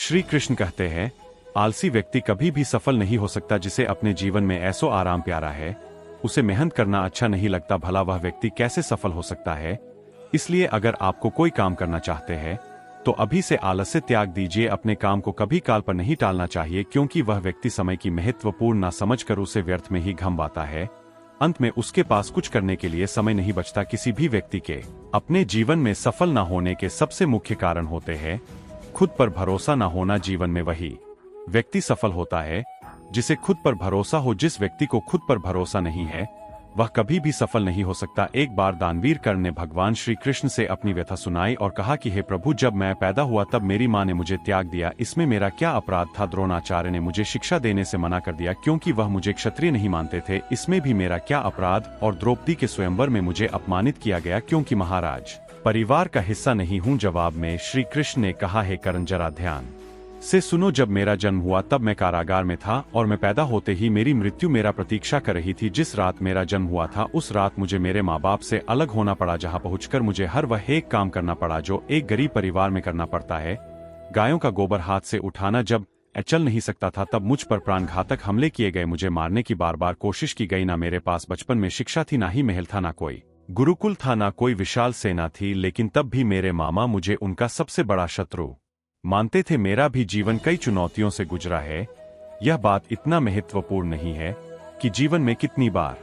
श्री कृष्ण कहते हैं, आलसी व्यक्ति कभी भी सफल नहीं हो सकता। जिसे अपने जीवन में ऐसो आराम प्यारा है, उसे मेहनत करना अच्छा नहीं लगता, भला वह व्यक्ति कैसे सफल हो सकता है। इसलिए अगर आपको कोई काम करना चाहते हैं तो अभी से आलस्य त्याग दीजिए। अपने काम को कभी काल पर नहीं टालना चाहिए, क्योंकि वह व्यक्ति समय की महत्वपूर्ण ना समझकर उसे व्यर्थ में ही घमवाता है। अंत में उसके पास कुछ करने के लिए समय नहीं बचता। किसी भी व्यक्ति के अपने जीवन में सफल न होने के सबसे मुख्य कारण होते हैं खुद पर भरोसा न होना। जीवन में वही व्यक्ति सफल होता है जिसे खुद पर भरोसा हो। जिस व्यक्ति को खुद पर भरोसा नहीं है वह कभी भी सफल नहीं हो सकता। एक बार दानवीर कर्ण ने भगवान श्री कृष्ण से अपनी व्यथा सुनाई और कहा कि हे प्रभु, जब मैं पैदा हुआ तब मेरी माँ ने मुझे त्याग दिया। इसमें मेरा क्या अपराध था? द्रोणाचार्य ने मुझे शिक्षा देने से मना कर दिया क्योंकि वह मुझे क्षत्रिय नहीं मानते थे। इसमें भी मेरा क्या अपराध? और द्रौपदी के स्वयंवर में मुझे अपमानित किया गया क्योंकि महाराज परिवार का हिस्सा नहीं हूँ। जवाब में श्री कृष्ण ने कहा, हे कर्ण, जरा ध्यान से सुनो। जब मेरा जन्म हुआ तब मैं कारागार में था और मैं पैदा होते ही मेरी मृत्यु मेरा प्रतीक्षा कर रही थी। जिस रात मेरा जन्म हुआ था उस रात मुझे मेरे माँ बाप से अलग होना पड़ा, जहाँ पहुंचकर मुझे हर वह एक काम करना पड़ा जो एक गरीब परिवार में करना पड़ता है। गायों का गोबर हाथ से उठाना। जब चल नहीं सकता था तब मुझ पर प्राणघातक हमले किए गए। मुझे मारने की बार बार कोशिश की गई। ना मेरे पास बचपन में शिक्षा थी, ना ही महल था, ना कोई गुरुकुल था, ना कोई विशाल सेना थी। लेकिन तब भी मेरे मामा मुझे उनका सबसे बड़ा शत्रु मानते थे। मेरा भी जीवन कई चुनौतियों से गुजरा है। यह बात इतना महत्वपूर्ण नहीं है कि जीवन में कितनी बार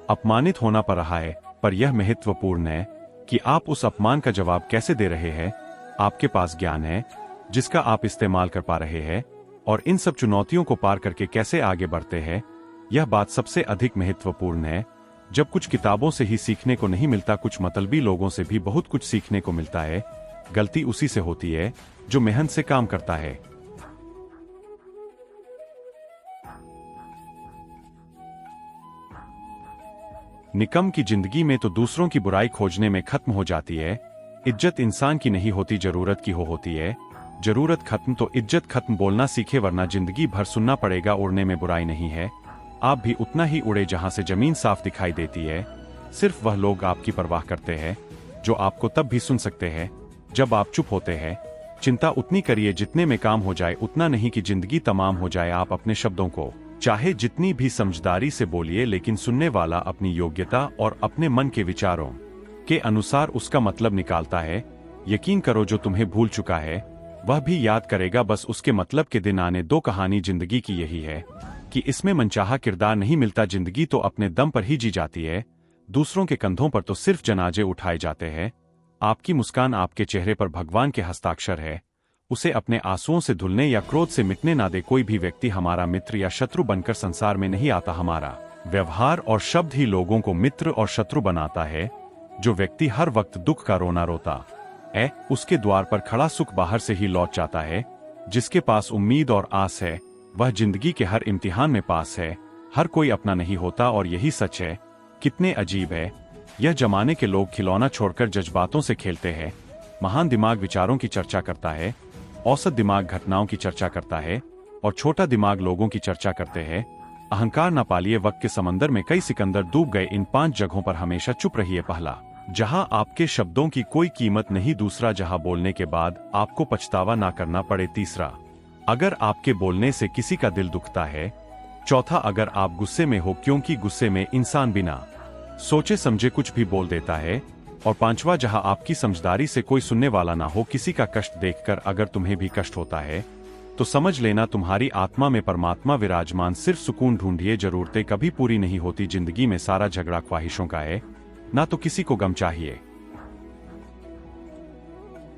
अपमानित होना पड़ रहा है, पर यह महत्वपूर्ण है कि आप उस अपमान का जवाब कैसे दे रहे हैं। आपके पास ज्ञान है जिसका आप इस्तेमाल कर पा रहे हैं और इन सब चुनौतियों को पार करके कैसे आगे बढ़ते हैं। यह बात सबसे अधिक महत्वपूर्ण है। जब कुछ किताबों से ही सीखने को नहीं मिलता, कुछ मतलबी लोगों से भी बहुत कुछ सीखने को मिलता है। गलती उसी से होती है जो मेहनत से काम करता है। निकम की जिंदगी में तो दूसरों की बुराई खोजने में खत्म हो जाती है। इज्जत इंसान की नहीं होती, जरूरत की होती है। जरूरत खत्म तो इज्जत खत्म। बोलना सीखे वरना जिंदगी भर सुनना पड़ेगा। उड़ने में बुराई नहीं है, आप भी उतना ही उड़े जहां से जमीन साफ दिखाई देती है। सिर्फ वह लोग आपकी परवाह करते हैं जो आपको तब भी सुन सकते हैं जब आप चुप होते हैं। चिंता उतनी करिए जितने में काम हो जाए, उतना नहीं कि जिंदगी तमाम हो जाए। आप अपने शब्दों को चाहे जितनी भी समझदारी से बोलिए, लेकिन सुनने वाला अपनी योग्यता और अपने मन के विचारों के अनुसार उसका मतलब निकालता है। यकीन करो, जो तुम्हें भूल चुका है वह भी याद करेगा, बस उसके मतलब के दिन आने दो। कहानी जिंदगी की यही है कि इसमें मनचाहा किरदार नहीं मिलता। जिंदगी तो अपने दम पर ही जी जाती है। दूसरों के कंधों पर तो सिर्फ जनाजे उठाए जाते हैं। आपकी मुस्कान आपके चेहरे पर भगवान के हस्ताक्षर है। उसे अपने आंसुओं से धुलने या क्रोध से मिटने ना दे। कोई भी व्यक्ति हमारा मित्र या शत्रु बनकर संसार में नहीं आता। हमारा व्यवहार और शब्द ही लोगों को मित्र और शत्रु बनाता है। जो व्यक्ति हर वक्त दुख का रोना रोता है, उसके द्वार पर खड़ा सुख बाहर से ही लौट जाता है। जिसके पास उम्मीद और आस है वह जिंदगी के हर इम्तिहान में पास है। हर कोई अपना नहीं होता और यही सच है। कितने अजीब है यह जमाने के लोग खिलौना छोड़कर जज्बातों से खेलते हैं। महान दिमाग विचारों की चर्चा करता है, औसत दिमाग घटनाओं की चर्चा करता है और छोटा दिमाग लोगों की चर्चा करते हैं। अहंकार न पालिए, वक्त के समंदर में कई सिकंदर डूब गए। इन 5 जगहों पर हमेशा चुप रहिए। पहला, जहां आपके शब्दों की कोई कीमत नहीं। दूसरा, जहां बोलने के बाद आपको पछतावा ना करना पड़े। तीसरा, अगर आपके बोलने से किसी का दिल दुखता है। चौथा, अगर आप गुस्से में हो, क्योंकि गुस्से में इंसान बिना सोचे समझे कुछ भी बोल देता है। और पांचवा, जहां आपकी समझदारी से कोई सुनने वाला ना हो। किसी का कष्ट देखकर अगर तुम्हें भी कष्ट होता है तो समझ लेना तुम्हारी आत्मा में परमात्मा विराजमान। सिर्फ सुकून ढूंढिए, जरूरतें कभी पूरी नहीं होती। जिंदगी में सारा झगड़ा ख्वाहिशों का है, ना तो किसी को गम चाहिए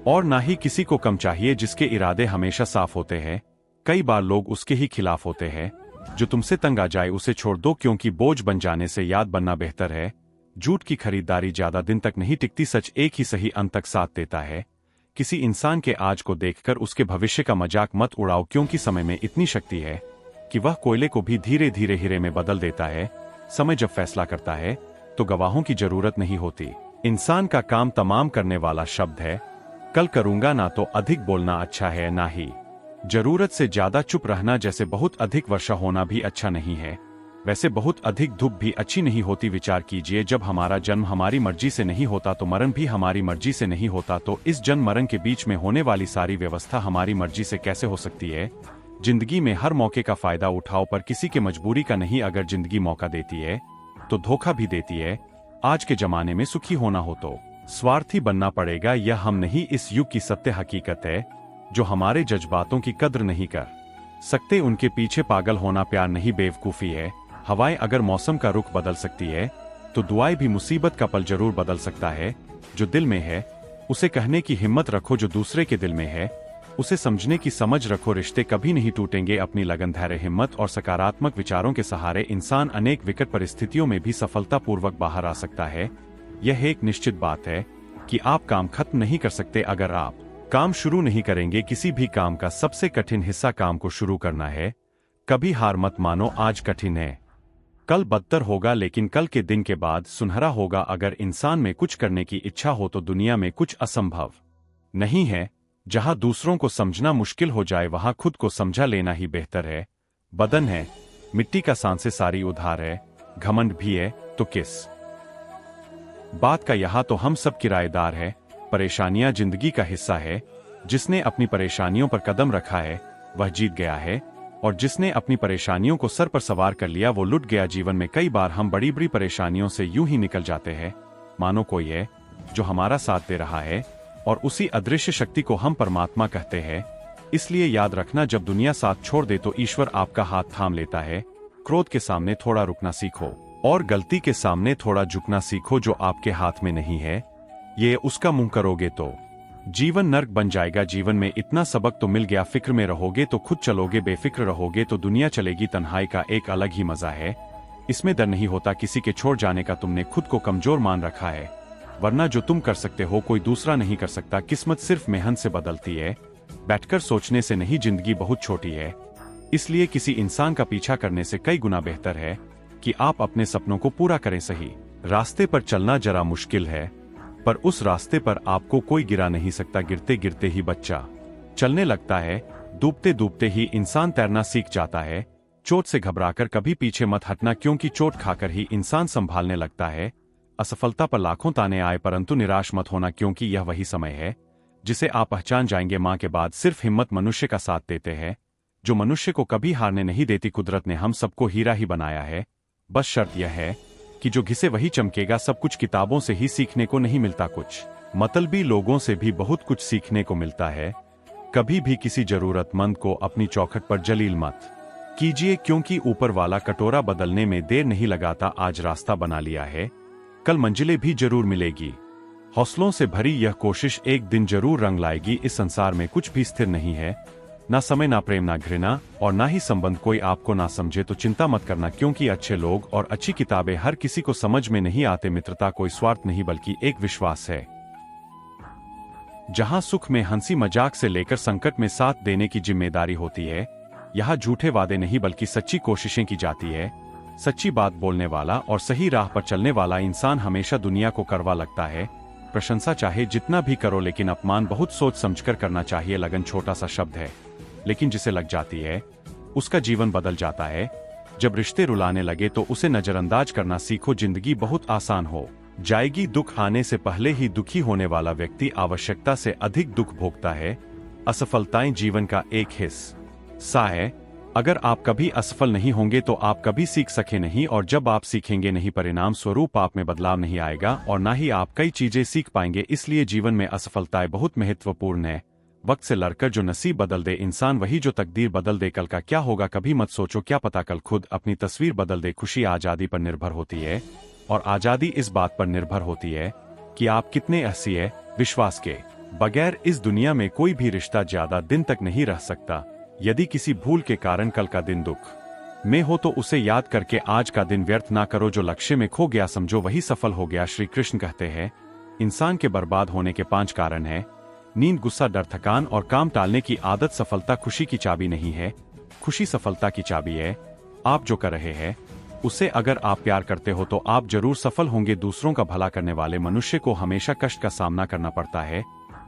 और ना ही किसी को कम चाहिए। जिसके इरादे हमेशा साफ होते हैं, कई बार लोग उसके ही खिलाफ होते हैं। जो तुमसे तंग आ जाए उसे छोड़ दो, क्योंकि बोझ बन जाने से याद बनना बेहतर है। झूठ की खरीदारी ज्यादा दिन तक नहीं टिकती, सच एक ही सही अंत तक साथ देता है। किसी इंसान के आज को देखकर उसके भविष्य का मजाक मत उड़ाओ, क्योंकि समय में इतनी शक्ति है कि वह कोयले को भी धीरे धीरे हीरे में बदल देता है। समय जब फैसला करता है तो गवाहों की जरूरत नहीं होती। इंसान का काम तमाम करने वाला शब्द है। कल करूंगा ना तो अधिक बोलना अच्छा है, ना ही जरूरत से ज्यादा चुप रहना। जैसे बहुत अधिक वर्षा होना भी अच्छा नहीं है। वैसे बहुत अधिक धूप भी अच्छी नहीं होती। विचार कीजिए, जब हमारा जन्म हमारी मर्जी से नहीं होता तो मरण भी हमारी मर्जी से नहीं होता, तो इस जन्म मरण के बीच में होने वाली सारी व्यवस्था हमारी मर्जी से कैसे हो सकती है। जिंदगी में हर मौके का फायदा उठाओ, पर किसी के मजबूरी का नहीं। अगर जिंदगी मौका देती है तो धोखा भी देती है। आज के जमाने में सुखी होना हो तो स्वार्थी बनना पड़ेगा, यह हम नहीं, इस युग की सत्य हकीकत है। जो हमारे जज्बातों की कद्र नहीं कर सकते उनके पीछे पागल होना प्यार नहीं, बेवकूफी है। हवाएं अगर मौसम का रुख बदल सकती है तो दुआएं भी मुसीबत का पल जरूर बदल सकता है। जो दिल में है उसे कहने की हिम्मत रखो, जो दूसरे के दिल में है उसे समझने की समझ रखो। रिश्ते कभी नहीं टूटेंगे। अपनी लगन, धैर्य, हिम्मत और सकारात्मक विचारों के सहारे इंसान अनेक विकट परिस्थितियों में भी सफलतापूर्वक बाहर आ सकता है। यह एक निश्चित बात है कि आप काम खत्म नहीं कर सकते अगर आप काम शुरू नहीं करेंगे। किसी भी काम का सबसे कठिन हिस्सा काम को शुरू करना है। कभी हार मत मानो, आज कठिन है, कल बदतर होगा, लेकिन कल के दिन के बाद सुनहरा होगा। अगर इंसान में कुछ करने की इच्छा हो तो दुनिया में कुछ असंभव नहीं है। जहां दूसरों को समझना मुश्किल हो जाए वहां खुद को समझा लेना ही बेहतर है। बदन है मिट्टी का, सांसें सारी उधार है, घमंड भी है तो किस बात का, यहां तो हम सब किराएदार है। परेशानियां जिंदगी का हिस्सा है। जिसने अपनी परेशानियों पर कदम रखा है वह जीत गया है, और जिसने अपनी परेशानियों को सर पर सवार कर लिया वो लुट गया। जीवन में कई बार हम बड़ी बड़ी परेशानियों से यूं ही निकल जाते हैं मानो कोई है जो हमारा साथ दे रहा है, और उसी अदृश्य शक्ति को हम परमात्मा कहते हैं। इसलिए याद रखना, जब दुनिया साथ छोड़ दे तो ईश्वर आपका हाथ थाम लेता है। क्रोध के सामने थोड़ा रुकना सीखो और गलती के सामने थोड़ा झुकना सीखो। जो आपके हाथ में नहीं है ये उसका मुंह करोगे तो जीवन नर्क बन जाएगा। जीवन में इतना सबक तो मिल गया, फिक्र में रहोगे तो खुद चलोगे, बेफिक्र रहोगे तो दुनिया चलेगी। तन्हाई का एक अलग ही मजा है, इसमें डर नहीं होता किसी के छोड़ जाने का। तुमने खुद को कमजोर मान रखा है, वरना जो तुम कर सकते हो कोई दूसरा नहीं कर सकता। किस्मत सिर्फ मेहनत से बदलती है, बैठकर सोचने से नहीं। जिंदगी बहुत छोटी है, इसलिए किसी इंसान का पीछा करने से कई गुना बेहतर है कि आप अपने सपनों को पूरा करें। सही रास्ते पर चलना जरा मुश्किल है, पर उस रास्ते पर आपको कोई गिरा नहीं सकता। गिरते गिरते ही बच्चा चलने लगता है, डूबते डूबते ही इंसान तैरना सीख जाता है। चोट से घबराकर कभी पीछे मत हटना, क्योंकि चोट खाकर ही इंसान संभालने लगता है। असफलता पर लाखों ताने आए परंतु निराश मत होना, क्योंकि यह वही समय है जिसे आप पहचान जाएंगे। मां के बाद सिर्फ हिम्मत मनुष्य का साथ देते हैं, जो मनुष्य को कभी हारने नहीं देती। कुदरत ने हम सबको हीरा ही बनाया है, बस शर्त यह है कि जो घिसे वही चमकेगा। सब कुछ किताबों से ही सीखने को नहीं मिलता, कुछ मतलबी लोगों से भी बहुत कुछ सीखने को मिलता है। कभी भी किसी जरूरतमंद को अपनी चौखट पर जलील मत कीजिए, क्योंकि ऊपर वाला कटोरा बदलने में देर नहीं लगाता। आज रास्ता बना लिया है, कल मंजिलें भी जरूर मिलेगी। हौसलों से भरी यह कोशिश एक दिन जरूर रंग लाएगी। इस संसार में कुछ भी स्थिर नहीं है, ना समय, ना प्रेम, ना घृणा और ना ही संबंध। कोई आपको ना समझे तो चिंता मत करना, क्योंकि अच्छे लोग और अच्छी किताबें हर किसी को समझ में नहीं आते। मित्रता कोई स्वार्थ नहीं बल्कि एक विश्वास है। जहां सुख में हंसी मजाक से लेकर संकट में साथ देने की जिम्मेदारी होती है, यहाँ झूठे वादे नहीं बल्कि सच्ची कोशिशें की जाती है। सच्ची बात बोलने वाला और सही राह पर चलने वाला इंसान हमेशा दुनिया को कड़वा लगता है। प्रशंसा चाहे जितना भी करो, लेकिन अपमान बहुत सोच समझकर करना चाहिए। लगन छोटा सा शब्द है, लेकिन जिसे लग जाती है उसका जीवन बदल जाता है। जब रिश्ते रुलाने लगे तो उसे नजरअंदाज करना सीखो। जिंदगी बहुत आसान हो जाएगी। दुख आने से पहले ही दुखी होने वाला व्यक्ति आवश्यकता से अधिक दुख भोगता है। असफलताएं जीवन का एक हिस्सा है। अगर आप कभी असफल नहीं होंगे तो आप कभी सीख सके नहीं, और जब आप सीखेंगे नहीं परिणाम स्वरूप आप में बदलाव नहीं आएगा और ना ही आप कई चीजें सीख पाएंगे। इसलिए जीवन में असफलताएं बहुत महत्वपूर्ण है। वक्त से लड़कर जो नसीब बदल दे इंसान वही जो तकदीर बदल दे। कल का क्या होगा कभी मत सोचो, क्या पता कल खुद अपनी तस्वीर बदल दे। खुशी आजादी पर निर्भर होती है, और आजादी इस बात पर निर्भर होती है कि आप कितने अहसी है। विश्वास के बगैर इस दुनिया में कोई भी रिश्ता ज्यादा दिन तक नहीं रह सकता। यदि किसी भूल के कारण कल का दिन दुख में हो तो उसे याद करके आज का दिन व्यर्थ ना करो। जो लक्ष्य में खो गया समझो वही सफल हो गया। श्री कृष्ण कहते हैं, इंसान के बर्बाद होने के 5 कारण हैं। नींद, गुस्सा, डर, थकान और काम टालने की आदत। सफलता खुशी की चाबी नहीं है, खुशी सफलता की चाबी है। आप जो कर रहे हैं उससे अगर आप प्यार करते हो तो आप जरूर सफल होंगे। दूसरों का भला करने वाले मनुष्य को हमेशा कष्ट का सामना करना पड़ता है,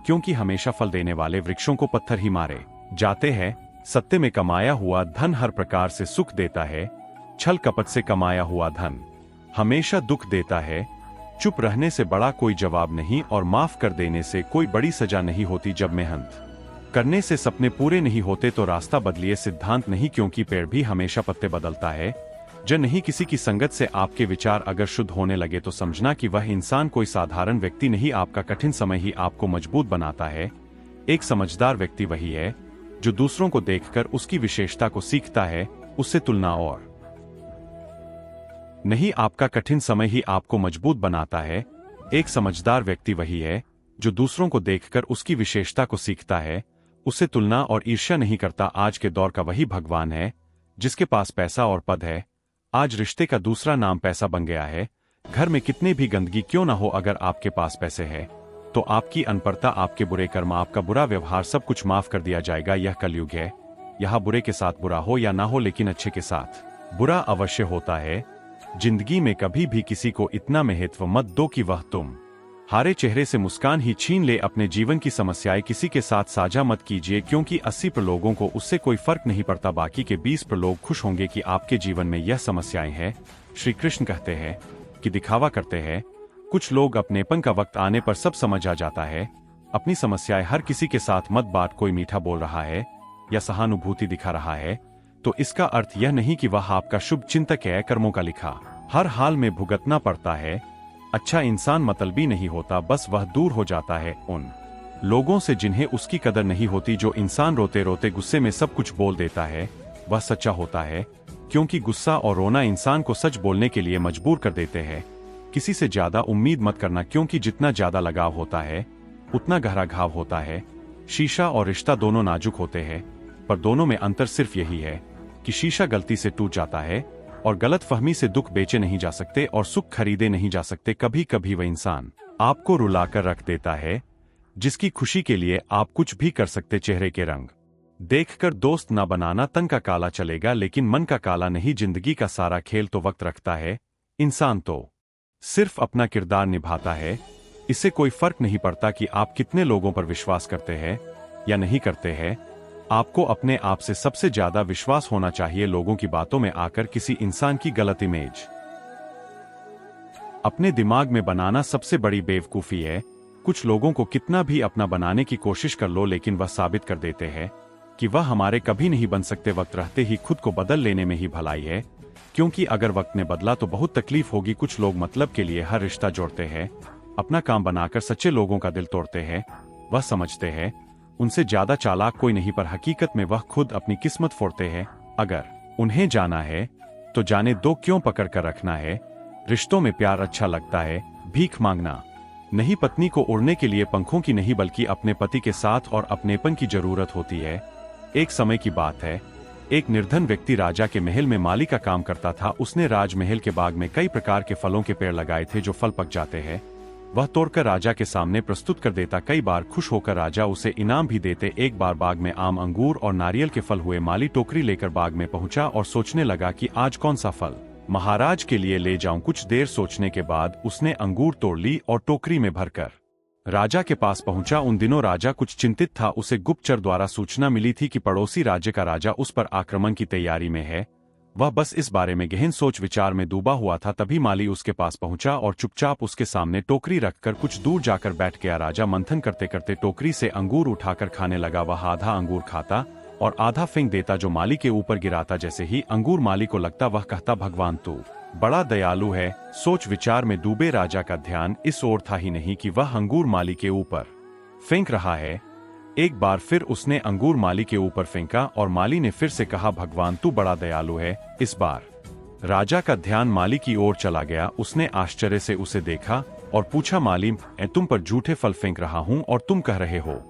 क्योंकि हमेशा फल देने वाले वृक्षों को पत्थर ही मारे जाते हैं। सत्य में कमाया हुआ धन हर प्रकार से सुख देता है। छल कपट से कमाया हुआ धन हमेशा दुख देता है। चुप रहने से बड़ा कोई जवाब नहीं और माफ कर देने से कोई बड़ी सजा नहीं होती। जब मेहनत करने से सपने पूरे नहीं होते तो रास्ता बदलिए, सिद्धांत नहीं, क्योंकि पेड़ भी हमेशा पत्ते बदलता है। जब नहीं किसी की संगत से आपके विचार अगर शुद्ध होने लगे तो समझना कि वह इंसान कोई साधारण व्यक्ति नहीं, आपका कठिन समय ही आपको मजबूत बनाता है। एक समझदार व्यक्ति वही है जो दूसरों को देखकर उसकी विशेषता को सीखता है, उससे तुलना और नहीं, आपका कठिन समय ही आपको मजबूत बनाता है। एक समझदार व्यक्ति वही है जो दूसरों को देखकर उसकी विशेषता को सीखता है, उससे तुलना और ईर्ष्या नहीं करता। आज के दौर का वही भगवान है जिसके पास पैसा और पद है। आज रिश्ते का दूसरा नाम पैसा बन गया है। घर में कितने भी गंदगी क्यों ना हो, अगर आपके पास पैसे है तो आपकी अनपढ़ता, आपके बुरे कर्म, आपका बुरा व्यवहार, सब कुछ माफ कर दिया जाएगा। यह कलयुग है, यहाँ बुरे के साथ बुरा हो या ना हो, लेकिन अच्छे के साथ बुरा अवश्य होता है। जिंदगी में कभी भी किसी को इतना महत्व मत दो कि वह तुम हारे चेहरे से मुस्कान ही छीन ले। अपने जीवन की समस्याएं किसी के साथ साझा मत कीजिए, क्योंकि 80% लोगों को उससे कोई फर्क नहीं पड़ता। बाकी के 20% लोग खुश होंगे कि आपके जीवन में यह समस्याएं हैं। श्री कृष्ण कहते हैं कि दिखावा करते हैं। कुछ लोग अपनेपन का वक्त आने पर सब समझ आ जाता है। अपनी समस्याएं हर किसी के साथ मत बांट। कोई मीठा बोल रहा है या सहानुभूति दिखा रहा है तो इसका अर्थ यह नहीं कि वह आपका शुभ चिंतक है। कर्मों का लिखा हर हाल में भुगतना पड़ता है। अच्छा इंसान मतलबी नहीं होता, बस वह दूर हो जाता है उन लोगों से जिन्हें उसकी कदर नहीं होती। जो इंसान रोते रोते गुस्से में सब कुछ बोल देता है वह सच्चा होता है, क्योंकि गुस्सा और रोना इंसान को सच बोलने के लिए मजबूर कर देते हैं। किसी से ज्यादा उम्मीद मत करना, क्योंकि जितना ज्यादा लगाव होता है उतना गहरा घाव होता है। शीशा और रिश्ता दोनों नाजुक होते हैं, पर दोनों में अंतर सिर्फ यही है कि शीशा गलती से टूट जाता है और गलतफहमी से दुख बेचे नहीं जा सकते और सुख खरीदे नहीं जा सकते। कभी कभी वह इंसान आपको रुलाकर रख देता है जिसकी खुशी के लिए आप कुछ भी कर सकते। चेहरे के रंग देखकर दोस्त ना बनाना, तन का काला चलेगा लेकिन मन का काला नहीं। जिंदगी का सारा खेल तो वक्त रखता है, इंसान तो सिर्फ अपना किरदार निभाता है। इससे कोई फर्क नहीं पड़ता कि आप कितने लोगों पर विश्वास करते हैं या नहीं करते हैं। आपको अपने आप से सबसे ज्यादा विश्वास होना चाहिए। लोगों की बातों में आकर किसी इंसान की गलत इमेज अपने दिमाग में बनाना सबसे बड़ी बेवकूफी है। कुछ लोगों को कितना भी अपना बनाने की कोशिश कर लो, लेकिन वह साबित कर देते हैं कि वह हमारे कभी नहीं बन सकते। वक्त रहते ही खुद को बदल लेने में ही भलाई है, क्योंकि अगर वक्त ने बदला तो बहुत तकलीफ होगी। कुछ लोग मतलब के लिए हर रिश्ता जोड़ते हैं, अपना काम बनाकर सच्चे लोगों का दिल तोड़ते हैं। वह समझते हैं उनसे ज्यादा चालाक कोई नहीं, पर हकीकत में वह खुद अपनी किस्मत फोड़ते हैं। अगर उन्हें जाना है तो जाने दो, क्यों पकड़ कर रखना है। रिश्तों में प्यार अच्छा लगता है, भीख मांगना नहीं। पत्नी को उड़ने के लिए पंखों की नहीं बल्कि अपने पति के साथ और अपनेपन की जरूरत होती है। एक समय की बात है, एक निर्धन व्यक्ति राजा के महल में माली का काम करता था। उसने राजमहल के बाग में कई प्रकार के फलों के पेड़ लगाए थे जो फल पक जाते हैं वह तोड़कर राजा के सामने प्रस्तुत कर देता। कई बार खुश होकर राजा उसे इनाम भी देते। एक बार बाग में आम, अंगूर और नारियल के फल हुए। माली टोकरी लेकर बाग में पहुंचा और सोचने लगा कि आज कौन सा फल महाराज के लिए ले जाऊं। कुछ देर सोचने के बाद उसने अंगूर तोड़ ली और टोकरी में भरकर राजा के पास पहुंचा। उन दिनों राजा कुछ चिंतित था। उसे गुप्तचर द्वारा सूचना मिली थी कि पड़ोसी राज्य का राजा उस पर आक्रमण की तैयारी में है। वह बस इस बारे में गहन सोच विचार में डूबा हुआ था। तभी माली उसके पास पहुंचा और चुपचाप उसके सामने टोकरी रखकर कुछ दूर जाकर बैठ गया। राजा मंथन करते करते टोकरी से अंगूर उठाकर खाने लगा। वह आधा अंगूर खाता और आधा फेंक देता जो माली के ऊपर गिराता। जैसे ही अंगूर माली को लगता वह कहता, भगवान तू बड़ा दयालु है। सोच विचार में डूबे राजा का ध्यान इस ओर था ही नहीं कि वह अंगूर माली के ऊपर फेंक रहा है। एक बार फिर उसने अंगूर माली के ऊपर फेंका और माली ने फिर से कहा, भगवान तू बड़ा दयालु है। इस बार राजा का ध्यान माली की ओर चला गया। उसने आश्चर्य से उसे देखा और पूछा, माली मैं तुम पर झूठे फल फेंक रहा हूं और तुम कह रहे हो